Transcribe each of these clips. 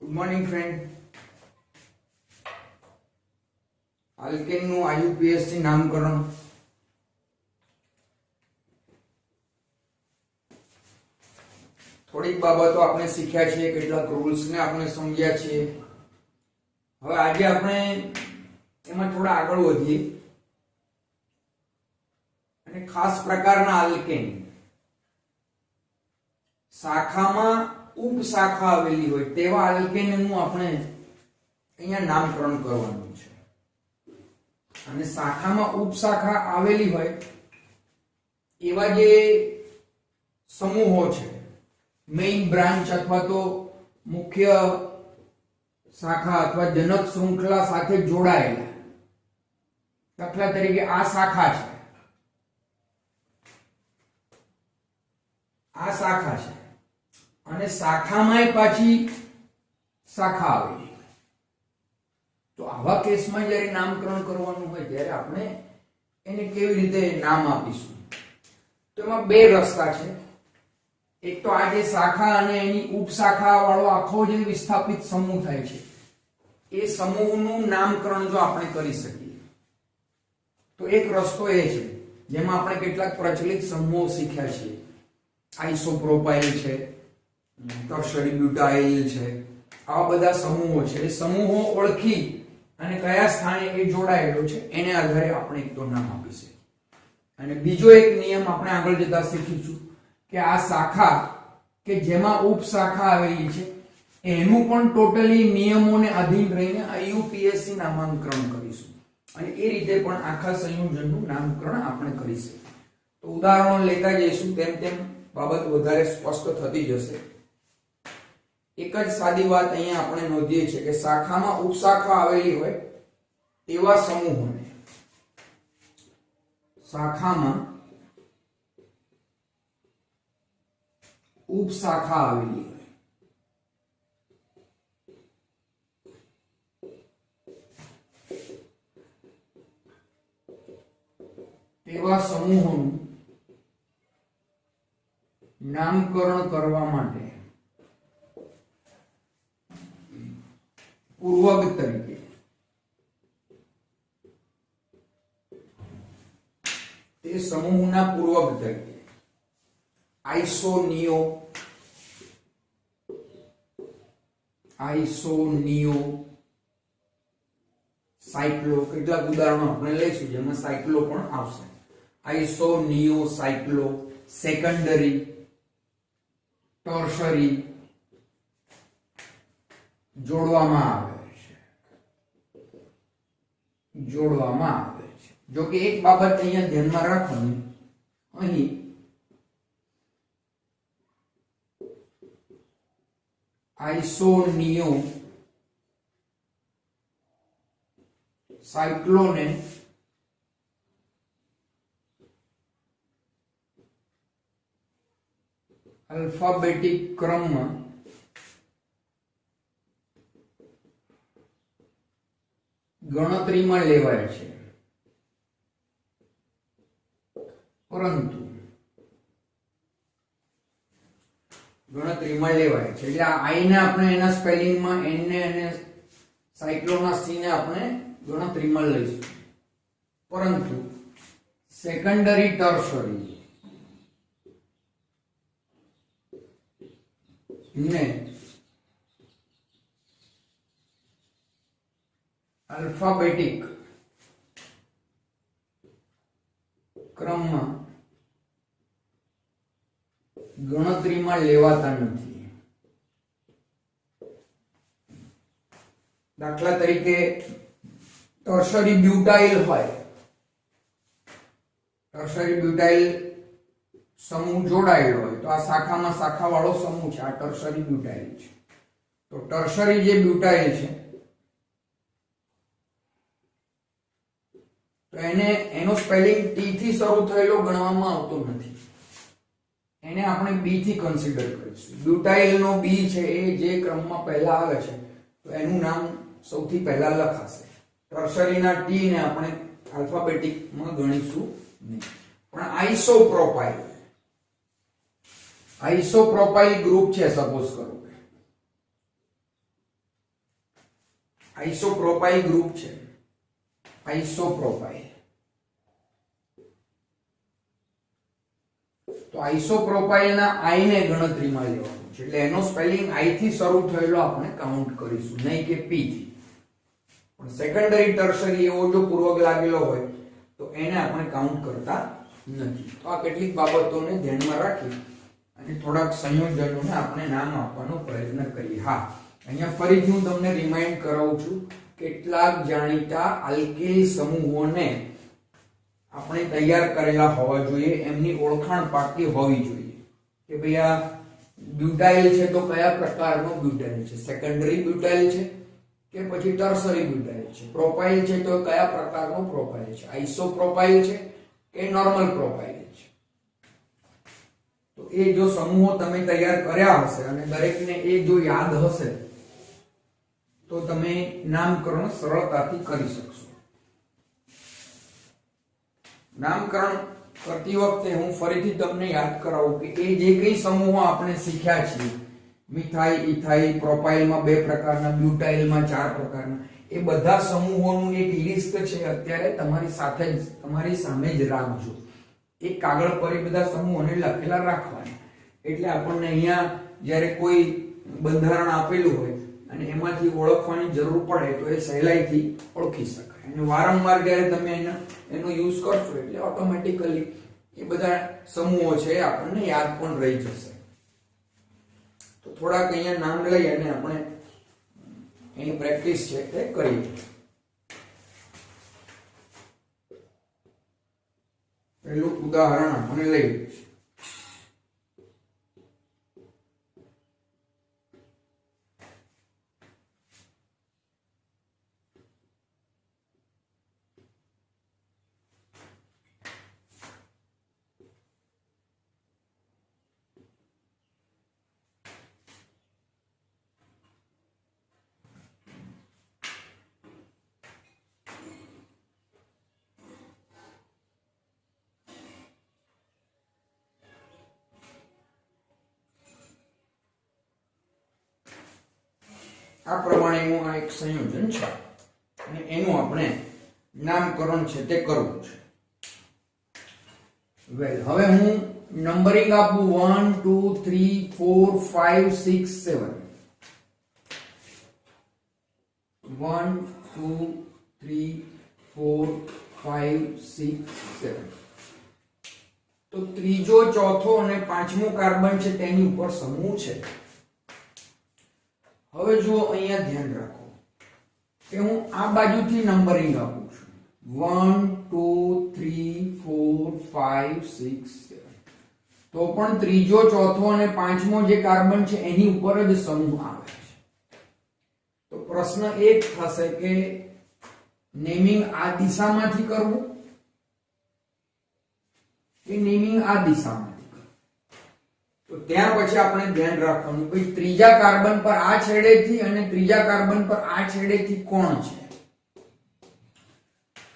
Good morning friend. Alkane નું આઈયુપીએસી નામકરણ થોડીક બાબતો આપણે શીખ્યા છીએ, કેટલાક રૂલ્સ ને આપણે સમજ્યા છીએ। હવે આજે આપણે એમાં થોડા આગળ વધીએ અને ખાસ પ્રકારના આલ્કેન શાખામાં ઉપશાખા આવેલી હોય તેવા આલ્કેનનું આપણે અહીંયા નામકરણ કરવાનું છે। અને શાખામાં ઉપશાખા આવેલી હોય એવા જે સમૂહો છે, મેઇન બ્રાન્ચ અથવા તો મુખ્ય શાખા અથવા જનક શૃંખલા સાથે જોડાયેલા, દાખલા તરીકે આ શાખા છે, આ શાખા છે અને શાખામાં પાછી શાખા આવેલી, તો આવા કેસમાં જ્યારે નામકરણ કરવાનું હોય ત્યારે આપણે એને કેવી રીતે નામ આપીશું? તો એમાં બે રસ્તા છે। એક તો આ જે શાખા અને એની ઉપશાખા વાળો આખો જે વિસ્થાપિત સમૂહ થાય છે એ સમૂહનું નામકરણ જો આપણે કરી શકીએ તો એક રસ્તો એ છે, જેમાં આપણે કેટલાક પ્રચલિત સમૂહો શીખ્યા છે, આઇસોપ્રોપાઇલ છે, ટર્શરી બ્યુટાઇલ છે, આવા બધા સમૂહો છે। એ સમૂહો ઓળખી અને કયા સ્થાને એ જોડાયેલો છે એને આધારે આપણે એક તો નામ આપીશું। અને બીજો એક નિયમ આપણે આગળ જતા શીખીશું કે આ શાખા કે જેમાં ઉપશાખા આવેલી છે એનું પણ ટોટલી નિયમોને આધીન રહીને આઈયુપીએસી નામાંકરણ કરીશું અને એ રીતે પણ આખા સંયોજનનું નામકરણ આપણે કરીશું। તો ઉદાહરણો લેતા જઈશું, તેમ તેમ બાબત વધારે સ્પષ્ટ થતી જશે। એક જ સાદી વાત અહીંયા આપણે નોંધીએ છીએ કે શાખામાં ઉપશાખા આવેલી હોય તેવા સમૂહોને, શાખામાં ઉપશાખા આવેલી હોય તેવા સમૂહોનું નામકરણ કરવા માટે પૂર્વક તરીકે તે સમૂહના પૂર્વક તરીકે આઇસોનિયો, સાયક્લો, કેટલાક ઉદાહરણો આપણે લઈશું જેમાં સાયક્લો પણ આવશે। આઇસોનિયો, સાયક્લો, સેકન્ડરી, ટર્શરી જોડવામાં આવે છે। જો કે એક બાબત અહીંયા ધ્યાનમાં રાખવાની, અહીં આઇસોનિયો, સાયક્લોને આલ્ફાબેટિક ક્રમમાં ગણતરીમાં લેવાય છે, પરંતુ ગણતરીમાં લેવાય છે એટલે આઈ ને આપણે એના સ્પેલિંગમાં, એન ને અને સાયક્લોના સી ને આપણે ગણતરીમાં લઈશું, પરંતુ સેકન્ડરી, ટર્શરી ને આલ્ફાબેટિક ક્રમમાં ગણતરીમાં લેવાતા નથી। દાખલા તરીકે ટર્શરી બ્યુટાઇલ હોય, ટર્શરી બ્યુટાઇલ સમૂહ જોડાયેલો હોય તો આ શાખામાં શાખા વાળો સમૂહ છે, આ ટર્શરી બ્યુટાઇલ છે। તો ટર્શરી જે બ્યુટાઇલ છે તો એનો સ્પેલિંગ ટી થી શરૂ થયેલો ગણવામાં આવતો નથી, એને આપણે બી થી કન્સિડર કરીશું। બ્યુટાઇલ નો બી છે એ જે ક્રમમાં પહેલા આવે છે તો એનું નામ સૌથી પહેલા લખાશે। ટર્શરીના ટી ને આપણે આલ્ફાબેટિકમાં ગણીશું નહીં। પણ આઇસોપ્રોપાઇલ ગ્રુપ છે, સપોઝ કરો આઇસોપ્રોપાઇલ ગ્રુપ છે, આઇસોપ્રોપાઇલ. તો આઇસોપ્રોપાઇલના આઈ ને ગણતરીમાં લેવાનું છે, એટલે એનો સ્પેલિંગ આઈ થી શરૂ થયેલો આપણે કાઉન્ટ કરીશું, નહીં કે પી થી. પણ સેકન્ડરી ટર્શરી એવો જો પૂર્વક લાગેલો હોય તો એને આપણે કાઉન્ટ કરતા નથી. તો આ કેટલીક બાબતોને ધ્યાનમાં રાખી અને થોડાક સંયોજનોને આપણે નામ આપવાનો પ્રયત્ન કરીએ. હા, અહીંયા ફરીથી હું તમને રિમાઇન્ડ કરાવું છું, કેટલાક જાણીતા આલ્કિલ સમૂહોને આપણે તૈયાર કરેલા હોવા જોઈએ, એમની ઓળખાણ પાકી હોવી જોઈએ કે ભાઈ આ બ્યુટાઇલ છે તો કયા પ્રકારનો બ્યુટાઇલ છે, સેકન્ડરી બ્યુટાઇલ છે કે પછી ટર્શરી બ્યુટાઇલ છે, પ્રોપાઇલ છે તો કયા પ્રકારનો પ્રોપાઇલ છે, આઇસોપ્રોપાઇલ છે કે નોર્મલ પ્રોપાઇલ છે. તો એ જો સમૂહો તમે તૈયાર કર્યા હશે અને દરેકને એ જો યાદ હશે તો તમે નામકરણ સરળતાથી કરી શકશો. નામકરણ કરતી વખતે હું ફરીથી તમને યાદ કરાવું કે એ જે કઈ સમૂહો આપણે શીખ્યા છીએ, મિથાઇલ, ઇથાઇલ, પ્રોપાઇલમાં 2 પ્રકારના, બ્યુટાઇલમાં 4 પ્રકારના, એ બધા સમૂહોનું એક લિસ્ટ છે અત્યારે તમારી સાથે જ, તમારી સામે જ રાખજો. એક કાગળ પર એ બધા સમૂહોને લખેલા રાખવાના, એટલે આપણને અહીંયા જ્યારે કોઈ બંધારણ આપેલું હોય અને એમાંથી ઓળખવાની જરૂર પડે તો એ સહેલાઈથી ઓળખી શકાય. અને વારંવાર જ્યારે તમે એનો યુઝ કરશો એટલે ઓટોમેટિકલી એ બધા સમૂહો છે એ આપણને યાદ પણ રહી જશે. તો થોડાક અહીંયા નામ લઈ અને આપણે એની પ્રેક્ટિસ છે તે કરીએ. પહેલું ઉદાહરણ આપણે લઈએ. આ પ્રમાણેનું આ એક સંયોજન છે અને એનું આપણે નામકરણ છે તે કરવું છે. વેલ, હવે હું નંબરિંગ આપું 1 2 3 4 5 6 7. 1 2 3 4 5 6 7. તો ત્રીજો, ચોથો અને પાંચમો કાર્બન છે તેની ઉપર સમૂહ છે. હવે જુઓ, અહીંયા ધ્યાન રાખો કે હું આ બાજુથી નંબરિંગ આપું છું 1 2 3 4 5 6 7. તો પણ ત્રીજો, ચોથો અને પાંચમો જે કાર્બન છે એની ઉપર જ સમૂહ આવે છે. તો પ્રશ્ન એ જ થશે કે નેમિંગ આ દિશામાંથી કરવું કે નેમિંગ આ દિશામાંથી. તો ત્યાર પછી આપણે ધ્યાન રાખવાનું કે ત્રીજા કાર્બન પર આ છેડેથી અને ત્રીજા કાર્બન પર આ છેડેથી કોણ છે.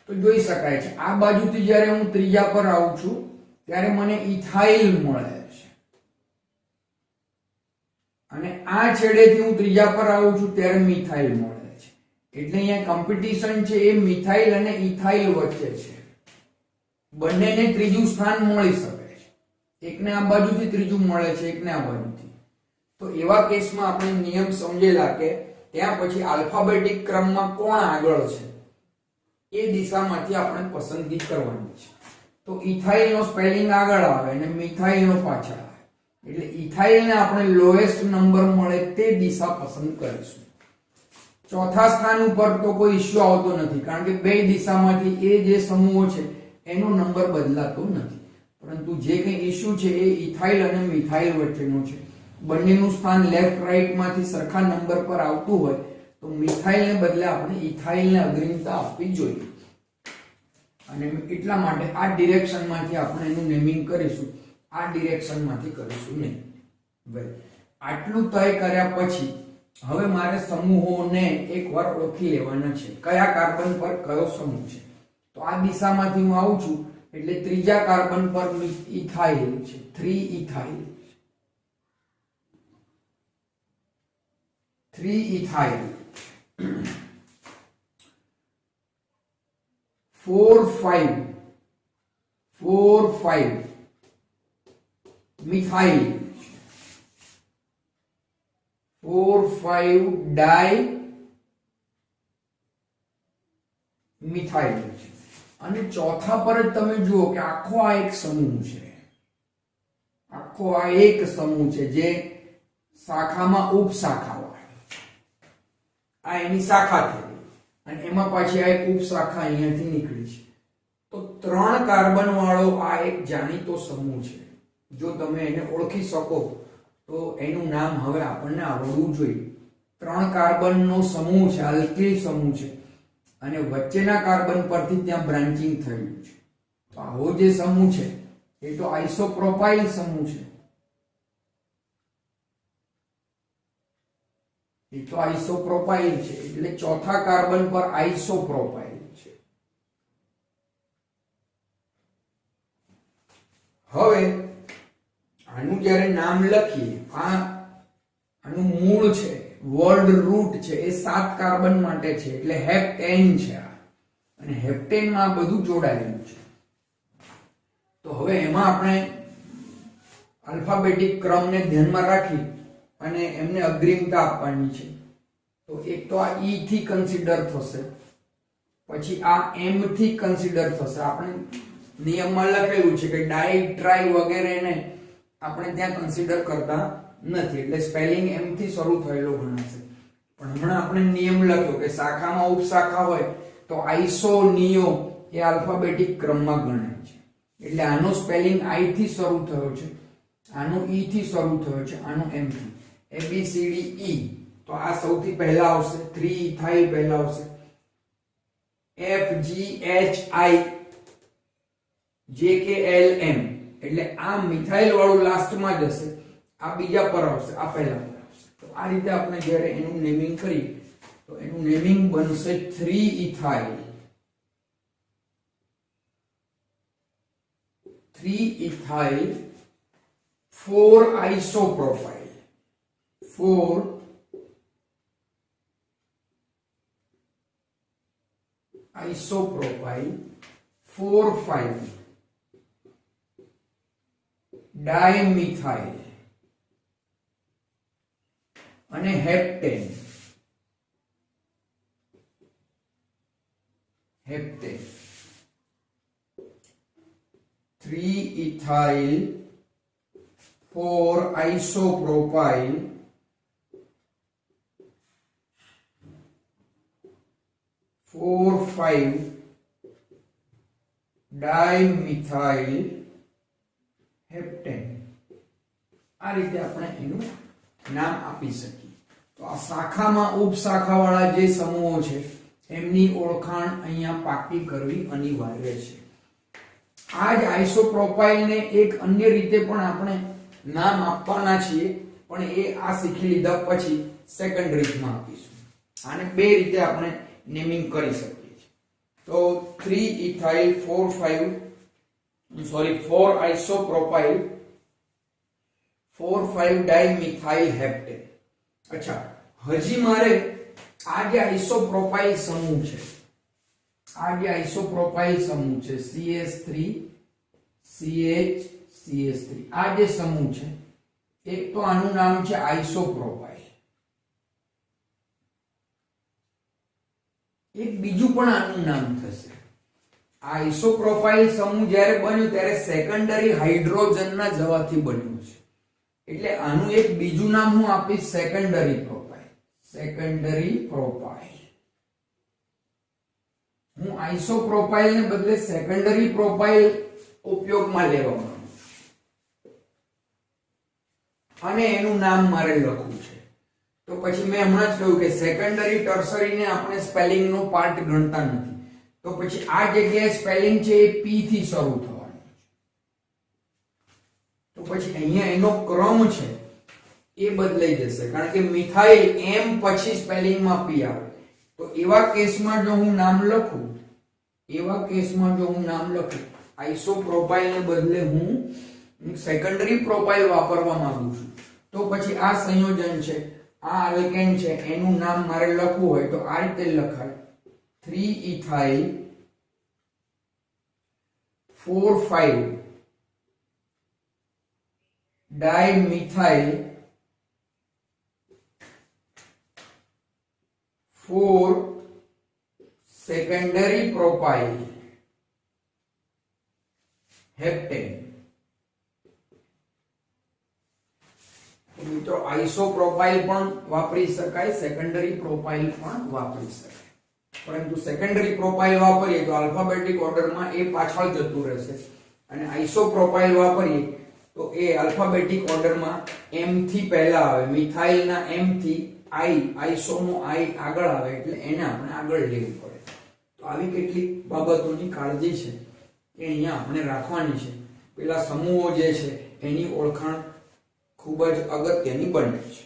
તો જોઈ શકાય છે આ બાજુથી જ્યારે હું ત્રીજા પર આવું છું ત્યારે મને ઇથાઇલ મળે છે અને આ છેડેથી હું ત્રીજા પર આવું છું ત્યારે મિથાઇલ મળે છે. એટલે અહીંયા કોમ્પિટિશન છે એ મિથાઇલ અને ઇથાઇલ વચ્ચે છે. બંનેને ત્રીજું સ્થાન મળી શકે. એકને આ બાજુથી ત્રીજું મળે છે, એકને આ બાજુથી. તો એવા કેસમાં આપણે નિયમ સમજેલા કે ત્યાં પછી આલ્ફાબેટિક ક્રમમાં કોણ આગળ છે એ દિશામાંથી આપણે પસંદગી કરવાની છે. તો ઇથાઇલનો સ્પેલિંગ આગળ આવે અને મિથાઇલનો પાછળ આવે. એટલે ઇથાઇલને આપણે લોએસ્ટ નંબર મળે તે દિશા પસંદ કરીશું. ચોથા સ્થાન ઉપર તો કોઈ ઇશ્યુ આવતો નથી, કારણ કે બે દિશામાંથી એ જે સમૂહો છે એનો નંબર બદલાતો નથી. પરંતુ જે કંઈ ઇશ્યુ છે એ ઇથાઇલ અને મિથાઇલ વચ્ચેનો છે. બંનેનું સ્થાન લેફ્ટ રાઈટ માંથી સરખા નંબર પર આવતું હોય તો મિથાઇલને બદલે આપણે ઇથાઇલને અગ્રિમતા આપવી જોઈએ. અને એટલા માટે આ ડિરેક્શનમાંથી આપણે એનું નેમિંગ કરીશું, આ ડિરેક્શનમાંથી કરીશું નહીં. વેલ, આટલું તય કર્યા પછી હવે મારે સમૂહોને એકવાર ઓળખી લેવાના છે, કયા કાર્બન પર કયો સમૂહ છે. તો આ દિશામાંથી હું આવું છું એટલે ત્રીજા કાર્બન પર ઇથાઇલ છે, 3 ઇથાઇલ, 3 ઇથાઇલ. 4,5 મિથાઇલ 4,5 ડાઈ મિથાઇલ છે અને ચોથા પર જ તમે જુઓ કે આખો આ એક સમૂહ છે, આખો આ એક સમૂહ છે જે શાખામાં ઉપશાખા હોય, આ એની શાખા થઈ અને એમાં પાછી આ એક ઉપશાખા અહીંયાથી નીકળી છે. તો 3 કાર્બન વાળો આ એક જાણીતો સમૂહ છે. જો તમે એને ઓળખી શકો તો એનું નામ હવે આપણને આવડવું જોઈએ. 3 કાર્બનનો સમૂહ છે, આલ્કિલ સમૂહ છે અને વચ્ચેના કાર્બન પરથી ત્યાં બ્રાન્ચિંગ થયું છે. તો આવો જે સમૂહ છે એ તો આઇસોપ્રોપાઇલ સમૂહ છે. એ તો આઇસોપ્રોપાઇલ છે એટલે ચોથા કાર્બન પર આઇસોપ્રોપાઇલ છે. હવે આનું જ્યારે નામ લખીએ, આનું મૂળ છે, વર્ડ રૂટ છે, એ 7 કાર્બન માટે છે એટલે હેપ્ટેન છે આ, અને હેપ્ટેનમાં આ બધું જોડાયેલું છે. તો હવે એમાં આપણે આલ્ફાબેટિક ક્રમને ધ્યાનમાં રાખી અને એમને અગ્રિમતા આપવાની છે. તો એક તો આ ઈ થી કન્સિડર થશે, પછી આ એમ થી કન્સિડર થશે. આપણે નિયમમાં લખેલું છે કે ડાઈ ટ્રાઈ વગેરેને આપણે ત્યાં કન્સિડર કરતા નથી એટલે સ્પેલિંગ એમ થી શરૂ થયેલો ગણાશે. પણ હમણાં આપણે નિયમ લખ્યો કે શાખામાં ઉપશાખા હોય તો આઈસો નિયો એ આલ્ફાબેટિક ક્રમમાં ગણાય છે. એટલે આનો સ્પેલિંગ આઈ થી શરૂ થયો છે, આનો ઈ થી શરૂ થયો છે, આનો એમ થી, ABCDE. તો આ સૌથી પહેલા આવશે, 3 ઇથાઇલ પહેલા આવશે, FGHIJKLM એટલે આ મિથાઇલ વાળું લાસ્ટમાં જ હશે, આ બીજા પર આવશે, આ પહેલા પર આવશે. તો આ રીતે આપણે જ્યારે એનું નેમિંગ કરીએ તો એનું નેમિંગ બનશે 3 ઇથાઇલ 4 આઇસોપ્રોપાઇલ 4 આઇસોપ્રોપાઇલ 4,5 ડાયમિથાઇલ અને હેપ્ટેન 3 ઇથાઇલ 4 આઇસોપ્રોપાઇલ 4,5 ડાયમિથાઇલ હેપ્ટેન. આ રીતે આપણે એનું નામ આપી શકીએ. તો આ શાખામાં ઉપશાખા વાળા જે સમૂહો છે એમની ઓળખાણ અહીંયા પાકી કરવી અનિવાર્ય છે. આ જ આઇસોપ્રોપાઇલને એક અન્ય રીતે પણ આપણે નામ આપવાના છીએ, પણ એ આ શીખી લીધા પછી સેકન્ડરીમાં આપીશું. આને બે રીતે આપણે નેમિંગ કરી શકીએ છીએ. તો 3 ઇથાઇલ 4 આઇસોપ્રોપાઇલ 4,5 ડાયમિથાઇલ હેપ્ટેન. અચ્છા, હજી મારે આ જે આઇસોપ્રોપાઇલ સમૂહ છે, આ જે આઇસોપ્રોપાઇલ સમૂહ છે CH3 CH આ જે સમૂહ છે, એક તો આનું નામ છે આઇસોપ્રોપાઇલ, એક બીજું પણ આનું નામ થશે. આ આઇસોપ્રોપાઇલ સમૂહ જ્યારે બન્યું ત્યારે સેકન્ડરી હાઇડ્રોજનના જવાથી બન્યું છે, એટલે આનું એક બીજું નામ હું આપીશ સેકન્ડરી પ્રોપાઇલ. Secondary propyl. હું આઇસોપ્રોપાઇલ ને બદલે સેકન્ડરી પ્રોપાઇલ ઉપયોગમાં લેવા માંગુ છું અને એનું નામ મારે લખવું છે. તો પછી મેં હમણાં જ કહ્યું કે સેકન્ડરી ટર્સરી ને આપણે સ્પેલિંગ નો પાર્ટ ગણતા નથી, તો પછી આ જગ્યાએ સ્પેલિંગ છે એ P થી શરૂ થવાનું છે. તો પછી અહીંયા એનો ક્રમ છે એ બદલાઈ જશે, કારણ કે મિથાઇલ M પછી સ્પેલિંગમાં P આવે. તો એવા કેસમાં જો હું નામ લખું આઇસોપ્રોપાઇલ ને બદલે હું સેકન્ડરી પ્રોપાઇલ વાપરવા માંગુ છું, તો પછી આ સંયોજન છે, આ આલ્કેન છે, એનું નામ મારે લખવું હોય તો આ રીતે લખાય 3 ethyl 4,5 dimethyl 4 secondary propyl heptane. મિત્રો આઇસોપ્રોપાઇલ પણ વાપરી શકાય, સેકન્ડરી પ્રોપાઇલ પણ વાપરી શકાય, પરંતુ સેકન્ડરી પ્રોપાઇલ વાપરીએ તો આલ્ફાબેટિક ઓર્ડરમાં એ પાછળ જતું રહેશે અને આઇસોપ્રોપાઇલ વાપરીએ તો એ આલ્ફાબેટિક ઓર્ડરમાં m થી પહેલા આવે, મિથાઇલના m થી i, આઇસોનો i આગળ આવે એટલે એને આપણે આગળ લેવું પડે। તો આવી કેટલીક બાબતોની કાળજી છે કે અહીંયા આપણે રાખવાની છે। પેલા સમૂહો જે છે એની ઓળખાણ ખૂબ જ અગત્યની બને છે।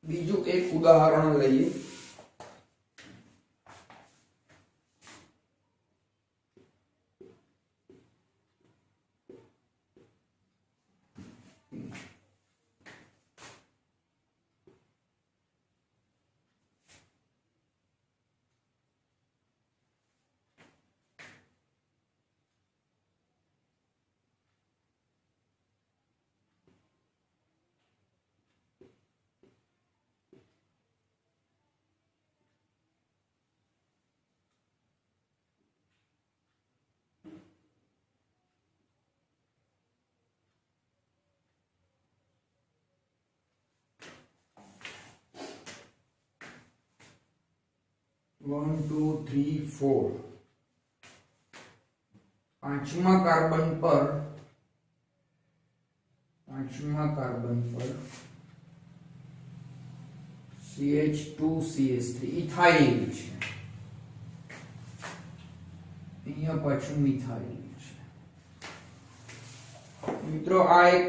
બીજું એક ઉદાહરણ લઈએ। वन टू थ्री फोर पांचमा कार्बन पर CH2CH3 इथाइल છે, અહીંયા પાછું મિથાઇલ છે। મિત્રો આ એક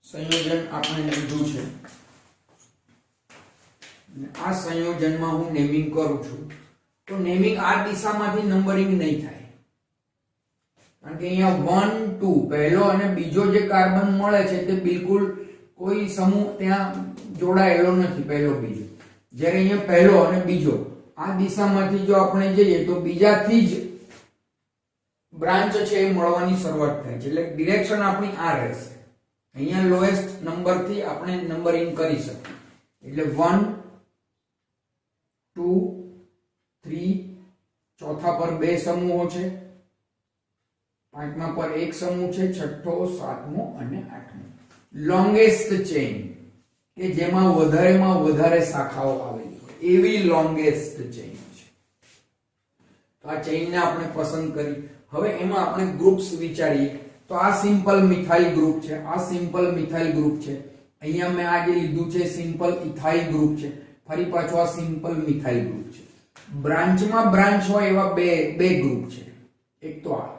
સંયોજન આપણે લીધું છે, આ સંયોજનમાં હું નેમિંગ કરું છું તો નેમિંગ આ દિશામાંથી નંબરિંગ નહીં થાય, કારણ કે અહીંયા 1 2 પહેલો અને બીજો જે કાર્બન મળે છે તે બિલકુલ કોઈ સમૂહ ત્યાં જોડાયેલો નથી, પહેલો બીજો। જ્યારે અહીંયા પહેલો અને બીજો આ દિશામાંથી જો આપણે જઈએ તો બીજાથી જ બ્રાન્ચ છે એ મળવાની શરૂઆત થાય છે, એટલે ડિરેક્શન આપણી આ રહેશે। અહીંયા લોએસ્ટ નંબરથી આપણે નંબરિંગ કરી શકીએ, એટલે 1 2 3 ચોથા પર બે સમૂહો છે, પાંચમા પર એક સમૂહ છે, છઠ્ઠો, સાતમો અને આઠમો। લોંગેસ્ટ ચેઇન કે જેમાં વધારેમાં વધારે શાખાઓ આવેલી હોય એવી લોંગેસ્ટ ચેઇન છે। તો આ ચેઇનને આપણે પસંદ કરી। હવે એમાં આપણે ગ્રુપ્સ વિચારીએ તો આ સિમ્પલ મિથાઇલ ગ્રુપ છે, આ સિમ્પલ મિથાઇલ ગ્રુપ છે, અહીંયા મેં આ જે લીધું છે સિમ્પલ ઇથાઇલ ગ્રુપ છે, ફરી પાછું આ સિમ્પલ મિથાઇલ ગ્રુપ છે। બ્રાન્ચમાં બ્રાન્ચ હોય એવા બે ગ્રુપ છે, એક તો આ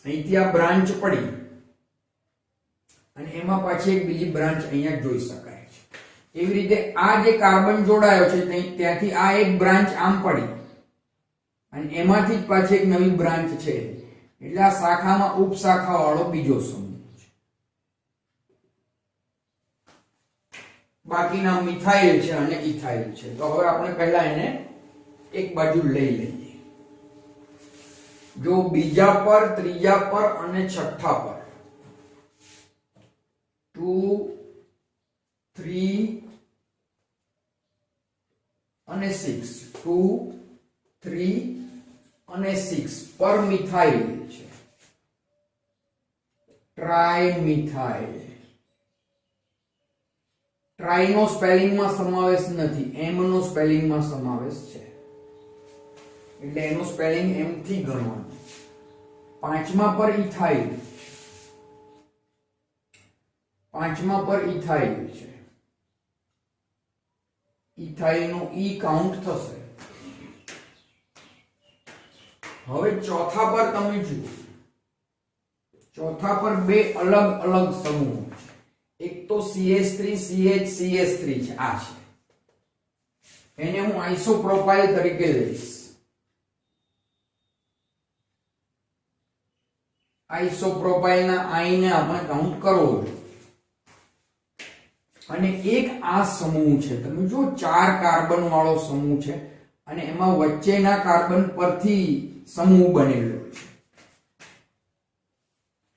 અહીંથી આ બ્રાન્ચ પડી અને એમાં પાછી એક બીજી બ્રાન્ચ અહીંયા જોઈ શકાય છે। એવી રીતે આ જે કાર્બન જોડાયો છે ત્યાંથી આ એક બ્રાન્ચ આમ પડી અને એમાંથી જ પાછી એક નવી બ્રાન્ચ છે, એટલે આ શાખામાં ઉપશાખા વાળો બીજો સમૂહ। બાકીના મિથાઇલ છે અને ઇથાઇલ છે। તો હવે આપણે પહેલા એને એક બાજુ લઈ લઈએ। જો બીજા પર, ત્રીજા પર અને છઠ્ઠા પર 2 3 અને 6 2 3 અને 6 પર મિથાઇલ છે, ટ્રાઇમિથાઇલ। ટ્રાય નો સ્પેલિંગમાં સમાવેશ નથી, એમ નો સ્પેલિંગમાં સમાવેશ છે, એટલે એનું સ્પેલિંગ એમ થી ગણવાનું। પાંચમા પર ઇથાઇલ, પાંચમા પર ઇથાઇલ છે, ઇથાઇલ નું ઈ કાઉન્ટ થશે। હવે ચોથા પર તમે જુઓ, ચોથા પર બે અલગ અલગ સમૂહો છે, એક તો CH3 CH CH3 છે, આ છે, એને હું આઇસોપ્રોપાઇલ તરીકે લઈશ. આઇસોપ્રોપાઇલના આઈ ને આપણે કાઉન્ટ કરવો જોઈએ. અને એક આ સમૂહ છે, તમે જો 4 કાર્બન વાળો સમૂહ છે અને એમાં વચ્ચેના કાર્બન પરથી સમૂહ બનેલો છે.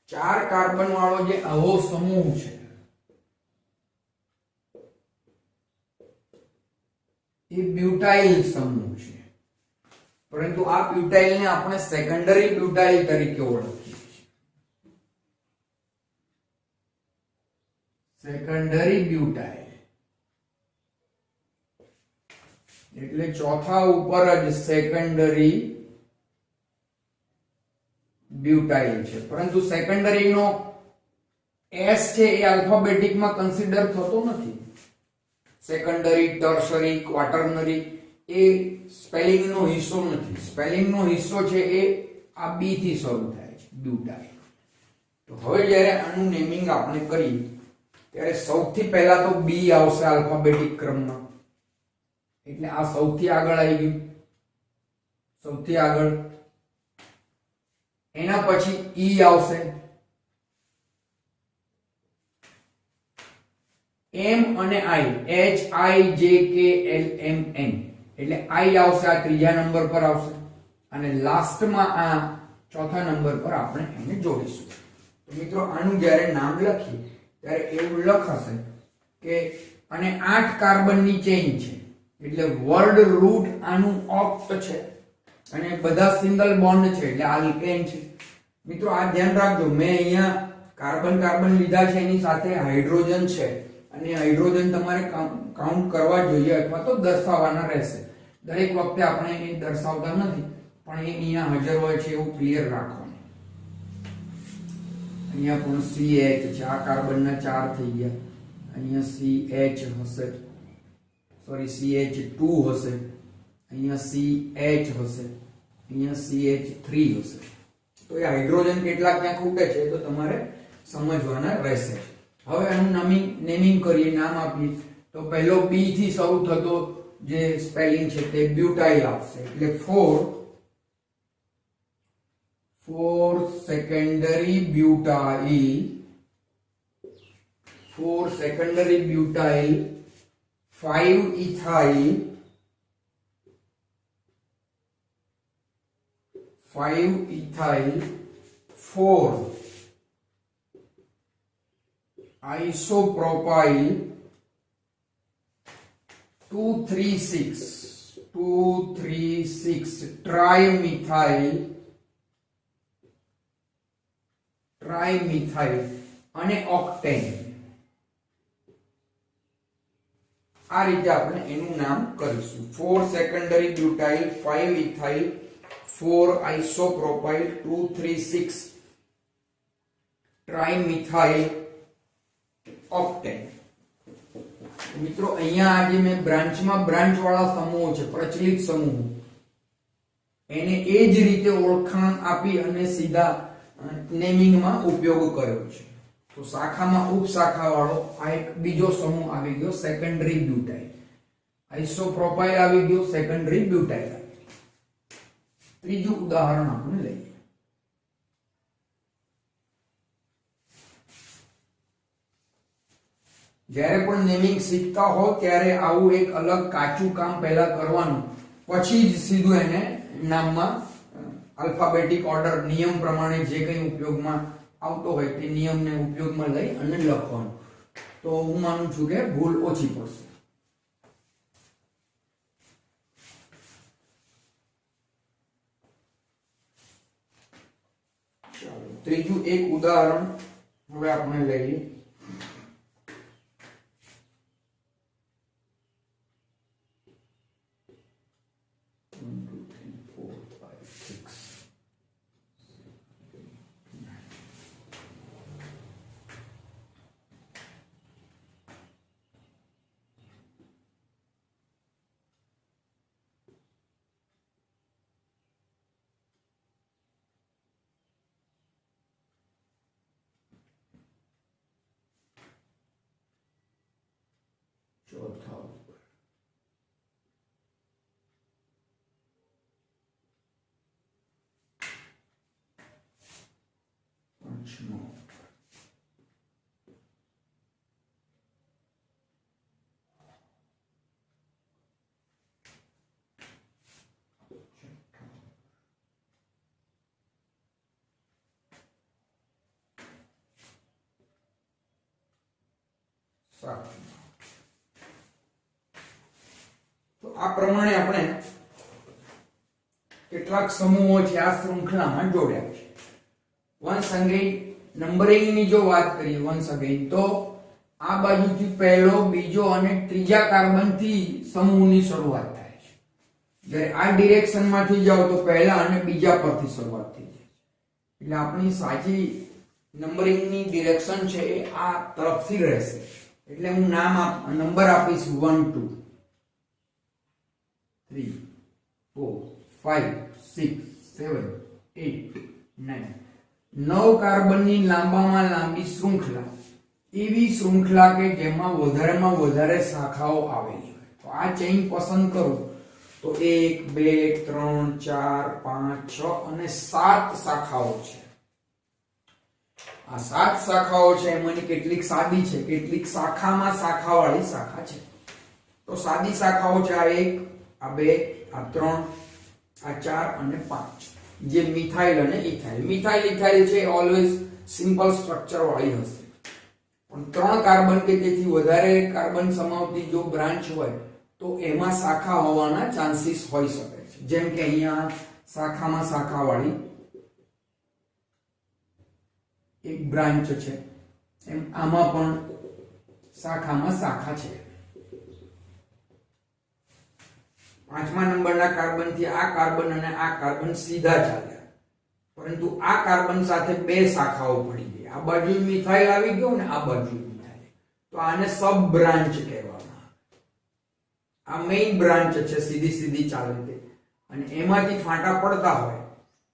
4 કાર્બન વાળો જે આવો સમૂહ છે એ બ્યુટાઇલ સમૂહ છે, પરંતુ આ બ્યુટાઇલને આપણે સેકન્ડરી બ્યુટાઇલ તરીકે ઓળખીએ છીએ. સેકન્ડરી બ્યુટાઇલ એટલે ચોથા ઉપર જ સેકન્ડરી બ્યુટાઇલ છે, પરંતુ સેકન્ડરી નો એસ છે એ આલ્ફાબેટિકમાં કન્સિડર થતો નથી. સેકન્ડરી, ટર્શરી, ક્વાટર્નરી એ સ્પેલિંગ નો હિસ્સો નથી. સ્પેલિંગ નો હિસ્સો છે એ આ બી થી શરૂ થાય છે, બ્યુટાઇલ. તો હવે જ્યારે આનું નેમિંગ આપણે કરીએ ત્યારે સૌથી પહેલા તો બી આવશે આલ્ફાબેટિક ક્રમમાં, એટલે આ સૌથી આગળ આવી ગયું, સૌથી આગળ. એના પછી ઈ આવશે, એમ અને આઈ, એચ આઈ જે કે એલ એમ એન, એટલે આઈ આવશે, આ ત્રીજા નંબર પર આવશે. અને લાસ્ટમાં આ ચોથા નંબર પર આપણે એને જોડીશું. તો મિત્રો આનું જ્યારે નામ લખીએ ત્યારે એવું લખાશે કે અને 8 કાર્બનની ચેઇન છે, એટલે વર્ડ રૂટ આનું ઓક્ટ છે અને બધા સિંગલ બોન્ડ છે એટલે આલ્કેન છે. મિત્રો આ ધ્યાન રાખજો, મેં અહીંયા કાર્બન કાર્બન લીધા છે, એની સાથે હાઇડ્રોજન છે અને હાઇડ્રોજન તમારે કાઉન્ટ કરવા જોઈએ અથવા તો દર્શાવવાના રહેશે. દરેક વખતે આપણે એ દર્શાવતા નથી, પણ એ અહીંયા હાજર હોય છે એવું ક્લિયર રાખવાનું. અહીંયા પણ CH છે, આ કાર્બનના 4 થઈ ગયા, અહીંયા CH હશે, સોરી CH2 હશે, અહીંયા CH હશે, અહીંયા CH3 હશે. તો એ હાઇડ્રોજન કેટલા ક્યાં ખૂટે છે તો તમારે સમજવાના રહેશે. હવે આનું નેમિંગ કરીએ, નામ આપીએ. તો પહેલો બી થી શરૂ થતો જે સ્પેલિંગ છે તે બ્યુટાઇલ આવશે, એટલે 4 secondary butyl, 4 secondary butyl, 5 ethyl, 5 ethyl, 4 isopropyl, 236 trimethyl અને ઓક્ટેન. આ રીતે આપણે એનું નામ કરીશું. 4 secondary butyl, 5 ethyl, 4 isopropyl, 236 trimethyl, octane. મિત્રો અહીંયા આજે મેં બ્રાન્ચમાં બ્રાન્ચ વાળા સમૂહો છે, પ્રચલિત સમૂહો, એને એ જ રીતે ઓળખાણ આપી અને સીધા નેમિંગમાં ઉપયોગ કર્યો છે. તો શાખામાં ઉપશાખા વાળો આ એક બીજો સમૂહ આવી ગયો, સેકન્ડરી બ્યુટાઇલ. આઇસોપ્રોપાઇલ આવી ગયો, સેકન્ડરી બ્યુટાઇલ આવી ગયો. ત્રીજું ઉદાહરણ આપણે લઈએ. જ્યારે પણ નેમિંગ શીખતા હો ત્યારે આવું એક અલગ કાચું કામ પહેલા કરવાનું, પછી જ સીધું એને નામમાં આલ્ફાબેટિક ઓર્ડર નિયમ પ્રમાણે જે કંઈ ઉપયોગમાં આવતો હોય તે નિયમને ઉપયોગમાં લઈ અને લખવાનું. તો હું માનું છું કે ભૂલ ઓછી પડશે. ચાલો ત્રીજું એક ઉદાહરણ હવે આપણે લઈએ. ચોથા ઉપર પંચમો. તો આ પ્રમાણે આપણે કેટલાક સમૂહો છે આ શૃંખલામાં જોડ્યા છે. વન્સ અગેન નંબરિંગ ની જો વાત કરીએ વન્સ અગેન તો આ બાજુથી પહેલો બીજો અને ત્રીજા કાર્બન થી સમૂહની શરૂઆત થાય છે. જ્યારે આ ડિરેક્શન માંથી જાઓ તો પહેલા અને બીજા પરથી શરૂઆત થઈ જાય છે. એટલે આપણી સાચી નંબરિંગ ની ડિરેક્શન છે એ આ તરફથી રહેશે. એટલે હું નંબર આપીશ 1 2 3 4 5 6 7 8 9. 9 કાર્બનની લાંબામાં લાંબી શૃંખલા એવી શૃંખલા કે જેમાં વધારેમાં વધારે શાખાઓ આવેલી હોય. તો આ ચેઇન પસંદ કરું તો 1 2 3 4 5 6 અને 7 શાખાઓ છે. આ 7 શાખાઓ છે એમાંની કેટલીક સાદી છે, કેટલીક શાખામાં શાખાવાળી શાખા છે. તો સાદી શાખાઓ છે આ 1 આ 2 આ 3 આ 4 અને 5 જે મિથાઇલ અને ઇથાઇલ. મિથાઇલ ઇથાઇલ છે ઓલવેઝ સિમ્પલ સ્ટ્રક્ચર વાળી હશે. પણ 3 કાર્બન કે તેથી વધારે કાર્બન સમાવતી જો બ્રાન્ચ હોય તો એમાં શાખા હોવાના ચાન્સીસ હોઈ શકે છે. જેમ કે અહીંયા શાખામાં શાખાવાળી એક બ્રાન્ચ છે, એમ આમાં પણ શાખામાં શાખા છે. 5મા નંબરના કાર્બન થી આ કાર્બન અને આ કાર્બન સીધા ચાલ્યા, પરંતુ આ કાર્બન સાથે 2 શાખાઓ પડી ગઈ. આ બાજુ મિથાઇલ આવી ગયો ને આ બાજુ મિથાઇલ. તો આને સબ બ્રાન્ચ કહેવામાં આવે. આ મેઇન બ્રાન્ચ છે, સીધી સીધી ચાલે તે, અને એમાંથી ફાંટા પડતા હોય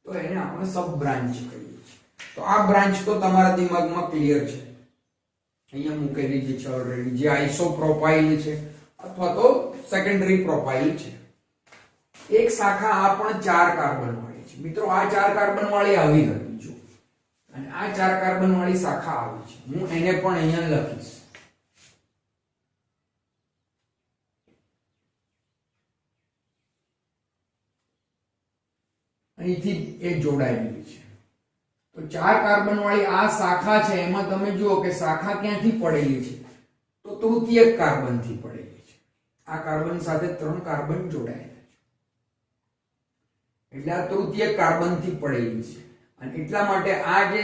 તો એને આપણે સબ બ્રાન્ચ કહીએ. તો આ બ્રાન્ચ તો તમારા દિમાગમાં ક્લિયર છે, અહીંયા મૂકેલી છે ઓલરેડી, જે આઇસોપ્રોપાઇલ છે અથવા તો સેકન્ડરી પ્રોપાઇલ છે. એક શાખા આ પણ 4 કાર્બન વાળી છે. મિત્રો આ 4 કાર્બન વાળી આવી હતી જો, અને આ 4 કાર્બન વાળી શાખા આવી છે. હું એને પણ અહીંયા લખીશ. અહીંથી એ જોડાયેલી છે. તો 4 કાર્બન વાળી આ શાખા છે, એમાં તમે જુઓ કે શાખા ક્યાંથી પડેલી છે, તો તૃતીયક કાર્બન થી પડેલી છે. આ કાર્બન સાથે 3 કાર્બન જોડાયેલા છે, એટલે આ તૃતીયક કાર્બન થી પડેલી છે. અને એટલા માટે આ જે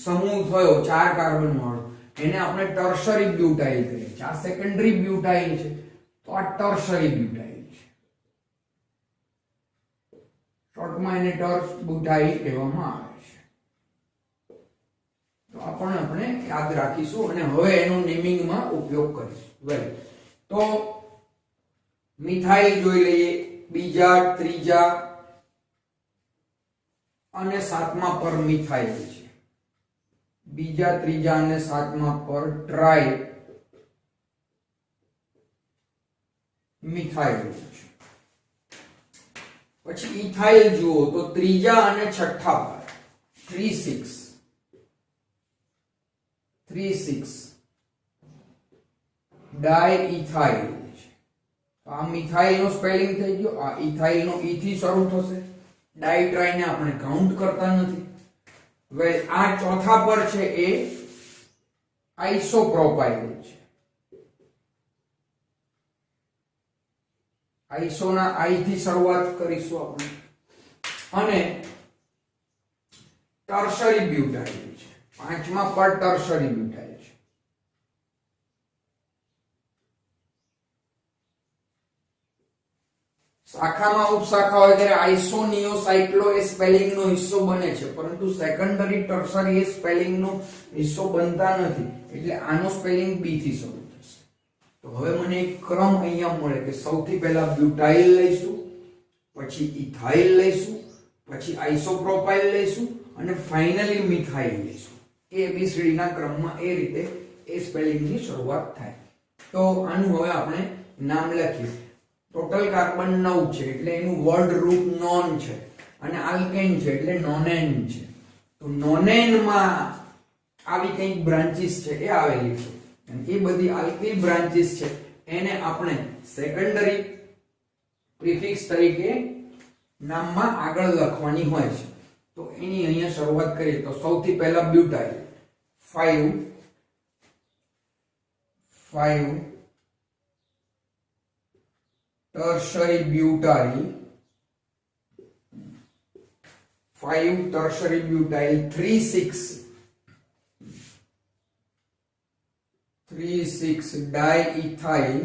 સમૂહ થયો 4 કાર્બન વાળો એને આપણે ટર્શરી બ્યુટાઇલ કહીએ છીએ. આ સેકન્ડરી બ્યુટાઇલ છે, તો આ ટર્શરી બ્યુટાઇલ છે. શોર્ટમાં એને ટર્શ બ્યુટાઇલ કહેવામાં આવે છે. તો આ પણ આપણે યાદ રાખીશું અને હવે એનું નેમિંગમાં ઉપયોગ કરીશું. વેલ, તો મિથાઇલ જોઈ લઈએ. બીજા, ત્રીજા અને 7મા પર મિથાઇલ છે. બીજા, ત્રીજા અને 7મા પર ટ્રાય મિથાઇલ છે. પછી ઇથાઇલ જુઓ તો ત્રીજા અને છઠ્ઠા પર 3 6 ડાયઇથાઇલ છે. આ મિથાઇલ નો સ્પેલિંગ થઈ ગયો. આ ઇથાઇલ નો ઈ થી શરૂ થશે. ડાઇટ્રાઈ ને આપણે કાઉન્ટ કરતા નથી. વેલ, આ ચોથા પર છે એ આઇસોપ્રોપાઇલ છે. આઇસોના આઈ થી શરૂઆત કરીશું આપણે. અને ટર્શરી બ્યુટાઇલ છે. 5મા પર ટર્શરી બ્યુટાઇલ છે. શાખામાં ઉપશાખા હોય ત્યારે આઇસોનિયોસાઇક્લો એ સ્પેલિંગ નો હિસ્સો બને છે, પરંતુ સેકન્ડરી ટર્શરી એ સ્પેલિંગ નો હિસ્સો બનતા નથી. એટલે આનો સ્પેલિંગ બી થી શરૂ થશે. તો હવે મને એક ક્રમ અહીંયા મળે કે સૌથી પહેલા બ્યુટાઇલ લઈશું, પછી ઇથાઇલ લઈશું, પછી આઇસોપ્રોપાઇલ લઈશું અને ફાઇનલી મિથાઇલ લઈશું. ABCD ના ક્રમમાં એ રીતે એ સ્પેલિંગ ની શરૂઆત થાય. તો આનું હવે આપણે નામ લખીએ. ટોટલ કાર્બન 9 છે, એટલે એનું વર્ડ રૂપ નોન છે, અને આલ્કેન છે એટલે નોનેન છે. તો નોનેન માં આવી કંઈક બ્રાન્ચીસ છે એ આવેલી છે, અને એ બધી આલ્કિલ બ્રાન્ચીસ છે એને આપણે સેકન્ડરી પ્રિફિક્સ તરીકે નામમાં આગળ લખવાની હોય છે. તો એની અહીંયા શરૂઆત કરીએ તો સૌથી પહેલા butyl 5 tertiary butyl 5 tertiary butyl 3,6 ડાઇઇથાઇલ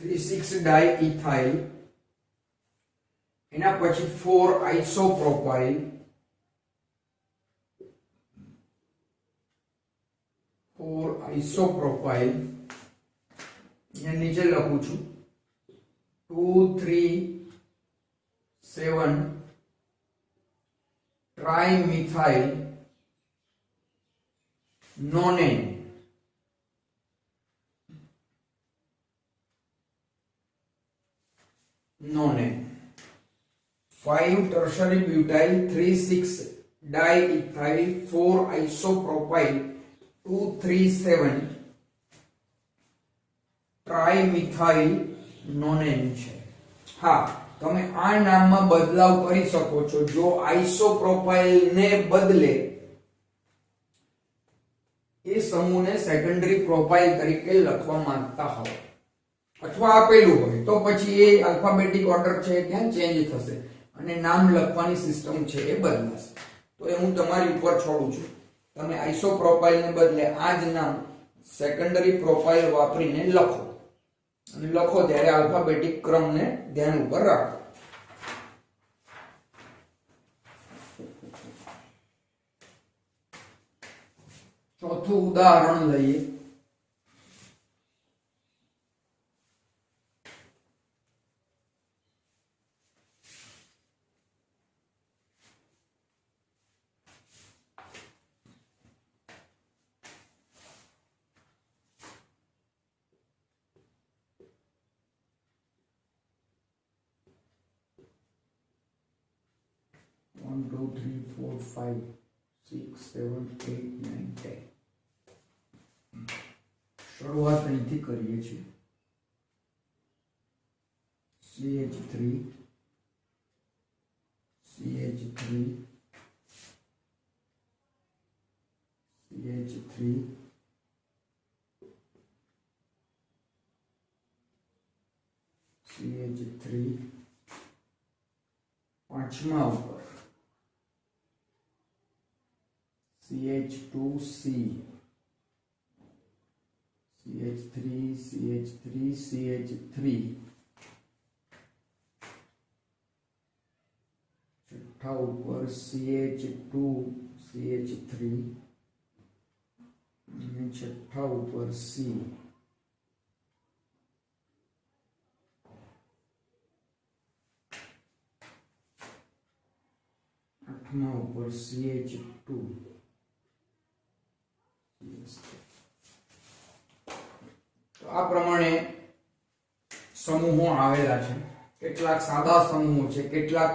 3,6 ડાઇઇથાઇલ. એના પછી 4 આઇસોપ્રોપાઇલ 4 આઇસોપ્રોપાઇલ અહીંયા નીચે લખું છું 2 3 7 ટ્રાઇમિથાઇલ નોનેન. નોનેન 5 tertiary butyl 3,6 diethyl 4 isopropyl 2,3,7 ટ્રાઇમિથાઇલ નોનેન છે. હા, તમે આ નામમાં બદલાવ કરી શકો છો. જો આઇસોપ્રોપાઇલ ને બદલે એ સમૂહને સેકન્ડરી પ્રોપાઇલ તરીકે લખવા માંગતા હો અથવા આપેલું હોય તો પછી એ આલ્ફાબેટિક ઓર્ડર છે ત્યાં ચેન્જ થશે અને નામ લખવાની સિસ્ટમ છે એ બદલાશે. તો એ હું તમારી ઉપર છોડું છું. તમે આઇસોપ્રોપાઇલ ને બદલે આ જ નામ સેકન્ડરી પ્રોપાઇલ વાપરીને લખો, અને લખો ત્યારે આલ્ફાબેટિક ક્રમને ધ્યાન ઉપર રાખો. ચોથું ઉદાહરણ લઈએ. One, two, three, four, 5, 6, 7, 8, 9, 10. શરૂઆત અહીંથી કરીએ છીએ. CH3 CH3 CH3 CH3 પાંચમા ઉપર CH2C CH3 CH3 CH3 છઠ્ઠા ઉપર CH2 CH3 અને છઠ્ઠા ઉપર C. આઠમા ઉપર CH2. તો આ પ્રમાણે સમૂહો આવેલા છે. કેટલાક સાદા સમૂહો છે, કેટલાક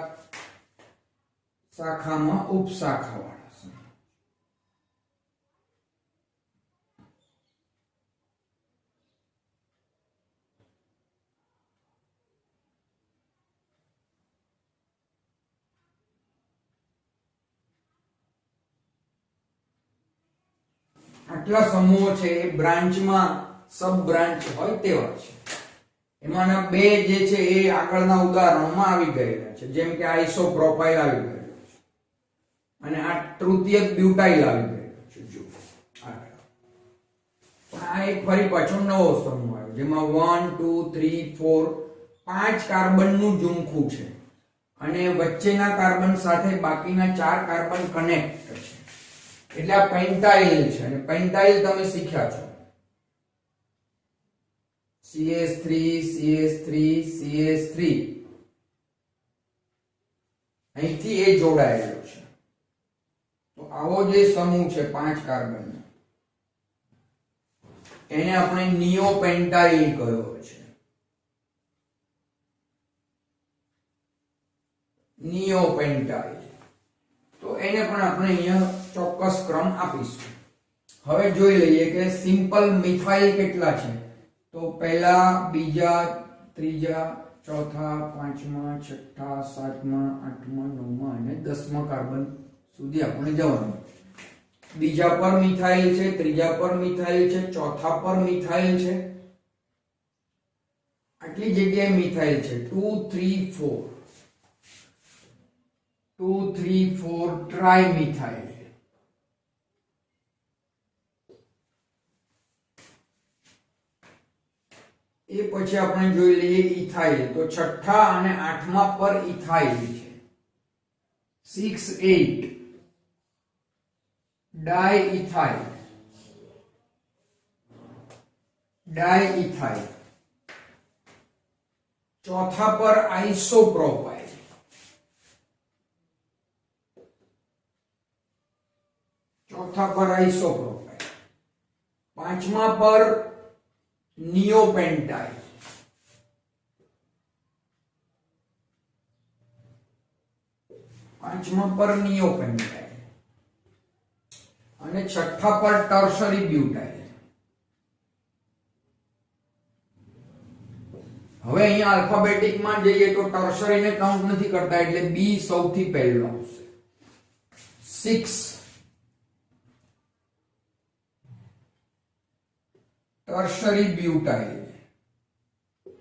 શાખામાં ઉપશાખા વાળા સમૂહ. આટલા સમૂહો છે એ બ્રાન્ચમાં સબ બ્રાન્ચ હોય તેવા છે. એમાંના બે જે છે એ આગળના ઉદાહરણોમાં આવી ગયેલા છે, જેમ કે આઇસોપ્રોપાઇલ આવી ગયેલો છે અને આ તૃતીયક બ્યુટાઇલ આવી ગયેલો છે. જો પણ આ એક ફરી પાછો નવો સમૂહ આવ્યો જેમાં 1 2 3 4 5 કાર્બનનું ઝુમખું છે અને વચ્ચેના કાર્બન સાથે બાકીના 4 કાર્બન કનેક્ટ છે. એટલે આ પેન્ટાઇલ છે, અને પેન્ટાઇલ તમે શીખ્યા છો. CH3 CH3 CH3 અહીંથી એ જોડાયેલો છે. તો આવો જે સમૂહ છે 5 કાર્બન, એને આપણે નિયોપેન્ટાઇલ કહ્યો છે. નિયોપેન્ટાઇલ. તો એને પણ આપણે અહીંયા ચોક્કસ ક્રમ આપીશું. હવે જોઈ લઈએ કે સિમ્પલ મિથાઇલ કેટલા છે. તો પહેલા, બીજા, ત્રીજા, ચોથા, પાંચમા, છઠ્ઠા, સાતમા, આઠમા, નવમા અને 10મા કાર્બન સુધી આપણે જવાનું. બીજા પર મિથાઇલ છે, ત્રીજા પર મિથાઇલ છે, ચોથા પર મિથાઇલ છે. આટલી જગ્યાએ મિથાઇલ છે. 2 3 4 2 3 4 ટ્રાઇમિથાઇલ. એ પછી આપણે જોઈ લઈએ ઇથાઇલ. તો છઠ્ઠા અને આઠમા પર ઇથાઇલ છે. 6 8 ડાઇઇથાઇલ. ડાઇઇથાઇલ. ચોથા પર આઇસોપ્રોપાઇલ. ચોથા પર આઇસોપ્રોપાઇલ. પાંચમા પર નિયોપેન્ટાઇલ. પાંચમા પર નિયોપેન્ટાઇલ. અને છઠ્ઠા પર ટર્શરી બ્યુટાઇલ. હવે અહીંયા આલ્ફાબેટિકમાં જઈએ તો ટર્શરીને કાઉન્ટ નથી કરતા એટલે બી સૌથી પહેલો આવશે. 6 ટર્શરી બ્યુટાઇલ.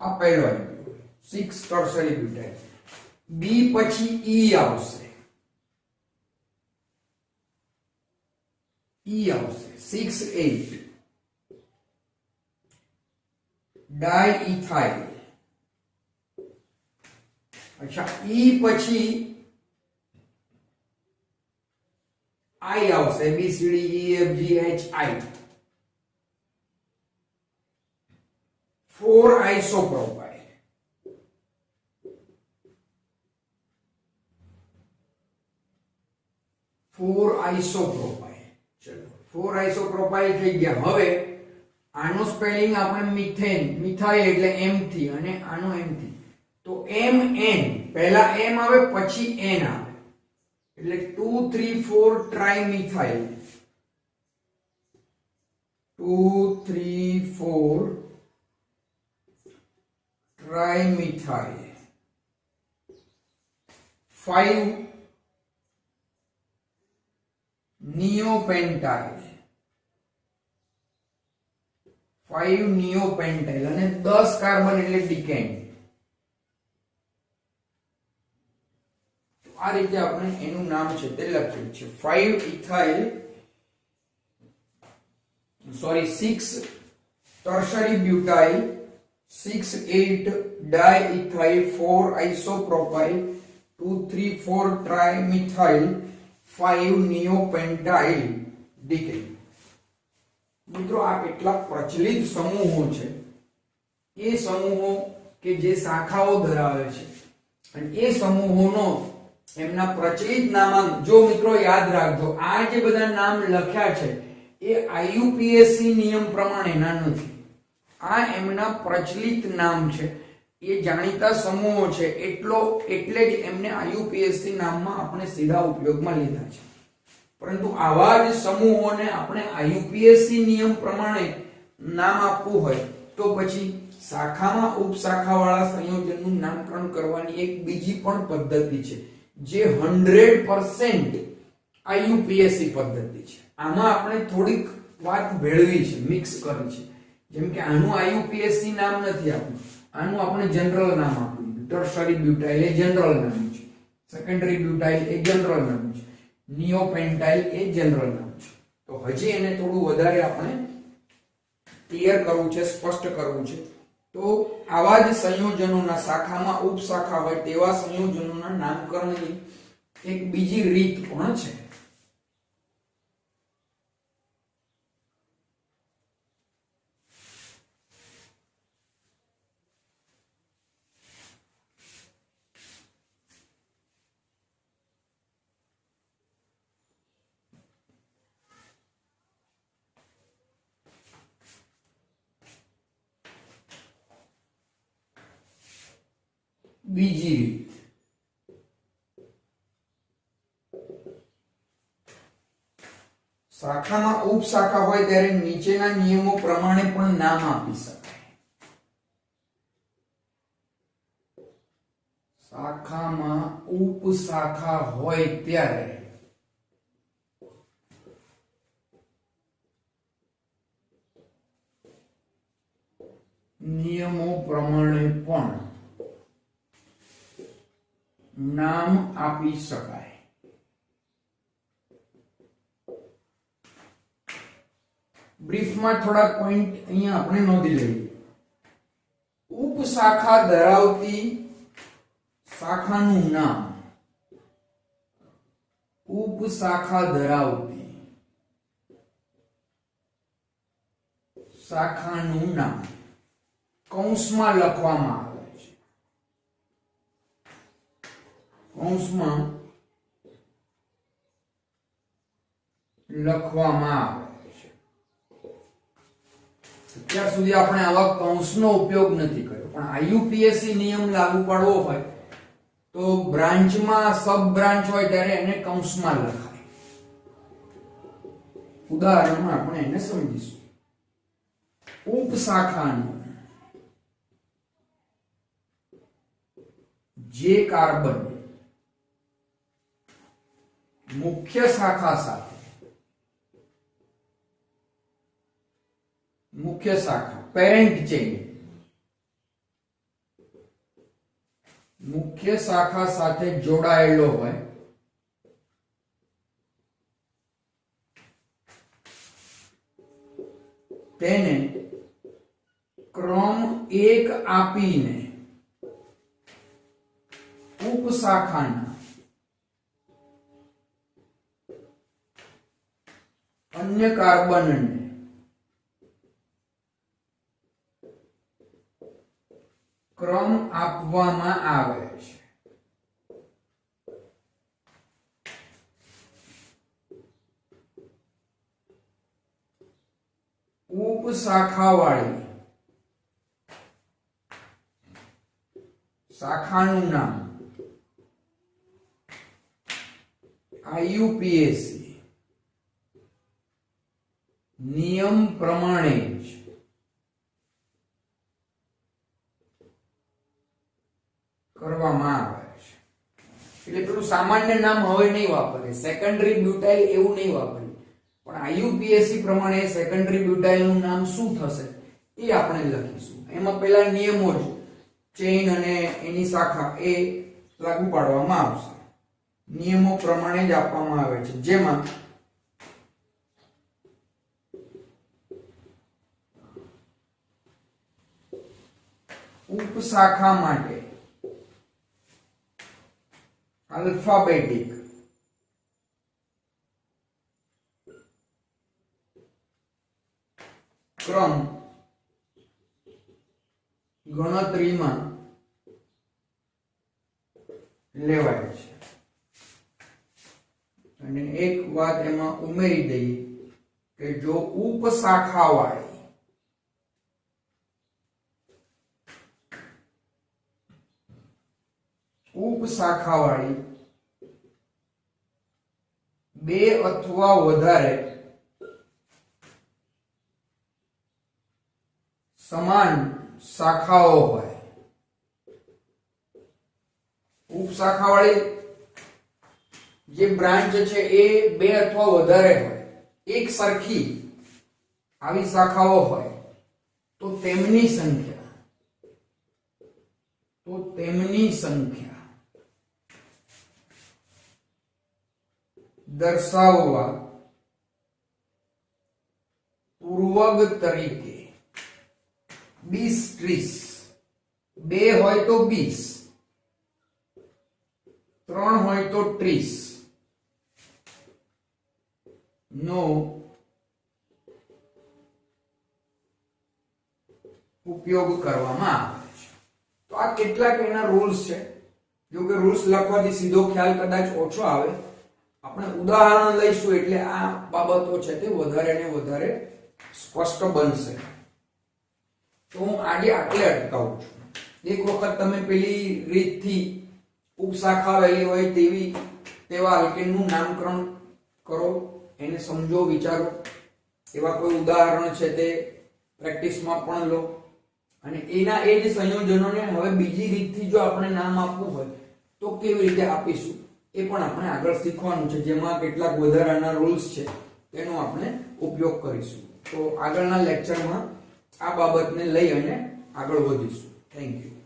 આ પહેલો આવ્યો. 6 ટર્શરી બ્યુટાઇલ. બી પછી ઈ આવશે. ઈ આવશે 6 8 ડાઇઇથાઇલ. અચ્છા, ઈ પછી આઈ આવશે. B C D E F G H I. 4 isopropyl. 4 isopropyl. ચલો 4 આઇસોપ્રોપાઇલ થઈ ગયા. હવે આનો સ્પેલિંગ આપણે મિથેન, મિથાઇલ એટલે એમ થી અને આનો એમ થી. તો એમ એન, પહેલા એમ આવે પછી એન આવે એટલે 2 3 4 ટ્રાઇમિથાઇલ. 2 3 4 ટ્રાઇમિથાઇલ. 5 નિયોપેન્ટાઇલ. 5 નિયોપેન્ટાઇલ અને 10 કાર્બન એટલે ડિકેન. આ રીતે આપણે એનું નામ છે તે લખ્યું છે. 5 ઇથાઇલ, સોરી 6 ટર્શરી બ્યુટાઇલ, 6 8 ડાઇઇથાઇલ, 4 આઇસોપ્રોપાઇલ, 2 3 4 ટ્રાઇમિથાઇલ, 5 નિયોપેન્ટાઇલ ડિકેન. મિત્રો, આ કેટલાક પ્રચલિત સમૂહો છે. એ સમૂહો કે જે શાખાઓ ધરાવે છે અને એ સમૂહોનો એમના પ્રચલિત નામાંક, જો મિત્રો યાદ રાખજો, આ જે બધા નામ લખ્યા છે એ આઈયુપીએસસી નિયમ પ્રમાણેના નથી. આ એમના પ્રચલિત નામ છે. એ જાણીતા સમૂહો છે એટલે જ એમને આઈયુપીએસસી નામમાં આપણે સીધા ઉપયોગમાં લીધા છે. પરંતુ આવા જ સમૂહોને આપણે આઈયુપીએસસી નિયમ પ્રમાણે નામ આપવું હોય તો પછી શાખામાં ઉપશાખાવાળા સંયોજનનું નામકરણ કરવાની એક બીજી પણ પદ્ધતિ છે જે 100% આઈયુપીએસસી પદ્ધતિ છે. આમાં આપણે થોડીક વાત ભેળવી છે, મિક્સ કરી છે. જેમ કે આનું આઈયુપીએસસી નામ નથી આપ્યું, આનું આપણે જનરલ નામ આપ્યું. ટર્શરી બ્યુટાઇલ એ જનરલ નામ છે, સેકન્ડરી બ્યુટાઇલ એ જનરલ નામ છે, નિયોપેન્ટાઇલ એ જનરલ નામ છે. તો હજી એને થોડું વધારે આપણે ક્લિયર કરવું છે, સ્પષ્ટ કરવું છે. તો આવા જ સંયોજનોના શાખામાં ઉપશાખા હોય તેવા સંયોજનોના નામકરણની એક બીજી રીત પણ છે. બીજી રીત, શાખામાં ઉપશાખા હોય ત્યારે નીચેના નિયમો પ્રમાણે પણ નામ આપી શકાય. શાખામાં ઉપશાખા હોય ત્યારે નિયમો પ્રમાણે પણ નામ આપી શકાય. બ્રીફમાં થોડા પોઈન્ટ અહીંયા આપણે નોંધી લઈએ. ઉપશાખા ધરાવતી શાખાનું નામ, ઉપશાખા ધરાવતી શાખાનું નામ કૌંસમાં લખવામાં આવે છે. કૌંસમાં લખવામાં આવે છે. અત્યાર સુધી આપણે આવા કૌંસનો ઉપયોગ નથી કર્યો, પણ આઈયુપીએસસી નિયમ લાગુ પાડવો હોય તો બ્રાન્ચમાં સબ બ્રાન્ચ હોય ત્યારે એને કૌંસમાં લખાય. ઉદાહરણમાં આપણે એને સમજીશું. ઉપશાખાનું જે કાર્બન મુખ્ય શાખા સાથે, મુખ્ય શાખા પેરેન્ટ ચેઇન, મુખ્ય શાખા સાથે જોડાયેલો હોય તેને ક્રમ 1 આપીને ઉપશાખાના અન્ય કાર્બનને ક્રમ આપવામાં આવે છે. ઉપશાખાવાળી શાખાનું નામ આઈયુપીએસસી નિયમ પ્રમાણે જ કરવામાં આવે છે. એટલે પેલું સામાન્ય નામ હવે નહીં વાપરે, સેકન્ડરી બ્યુટાઇલ એવું નહીં વાપરે, પણ આઈયુપીએસસી પ્રમાણે સેકન્ડરી બ્યુટાઇલનું નામ શું થશે એ આપણે લખીશું. એમાં પેલા નિયમો જ ચેઇન અને એની શાખા એ લાગુ પાડવામાં આવશે. નિયમો પ્રમાણે જ આપવામાં આવે છે, જેમાં ઉપશાખા માટે આલ્ફાબેટિક ક્રમ ગણતરીમાં લેવાય છે. અને એક વાત એમાં ઉમેરી દઈએ કે જો ઉપશાખાવાળી બે અથવા વધારે સમાન શાખાઓ હોય, ઉપશાખાવાળી જે બ્રાન્ચ છે એ બે અથવા વધારે હોય, એક સરખી આવી શાખાઓ હોય તો તેમની સંખ્યા દર્શાવવા પૂર્વગ તરીકે 20 30, બે હોય તો 20, 3 હોય તો 30 નો ઉપયોગ કરવામાં આવે છે. તો આ કેટલાક એના રૂલ્સ છે. જો કે રૂલ્સ લખવાથી સીધો ખ્યાલ કદાચ ઓછો આવે, આપણે ઉદાહરણ લઈશું એટલે આ બાબતો છે તે વધારે ને વધારે સ્પષ્ટ બનશે. તો હું આજે આટલે અટકાવું છું. એક વખત તમે પેલી રીતથી ઉપશાખા વહેલી હોય તેવા આલ્કેનનું નામકરણ કરો, એને સમજો, વિચારો. એવા કોઈ ઉદાહરણ છે તે પ્રેક્ટિસમાં પણ લો અને એના એ જ સંયોજનોને હવે બીજી રીતથી જો આપણે નામ આપવું હોય તો કેવી રીતે આપીશું એ પણ આપણે આગળ શીખવાનું છે, જેમાં કેટલાક વધારાના રૂલ્સ છે તેનો આપણે ઉપયોગ કરીશું. તો આગળના લેક્ચરમાં આ બાબતને લઈ અને આગળ વધીશું. Thank you.